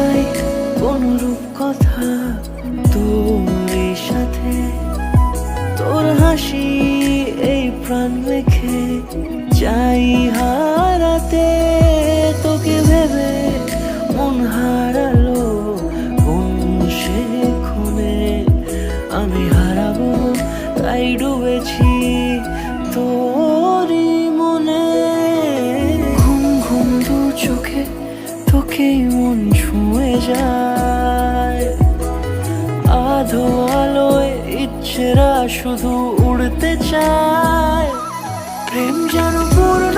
চাই কোন রূপকথা তোর সাথে, তোর হাসি এই প্রাণ রেখে চাই হারাতে। তোকে ভেবে মন হারালো কোন সে ক্ষণে, আমি হারাবো তাই ডুবেছি তোরই মনে। ঘুম ঘুম দু চোখে তোকেই মন ছুঁয়ে যায়, আধো আলোয় ইচ্ছেরা শুধু উড়তে চায়। প্রেম যেন পূর্ণ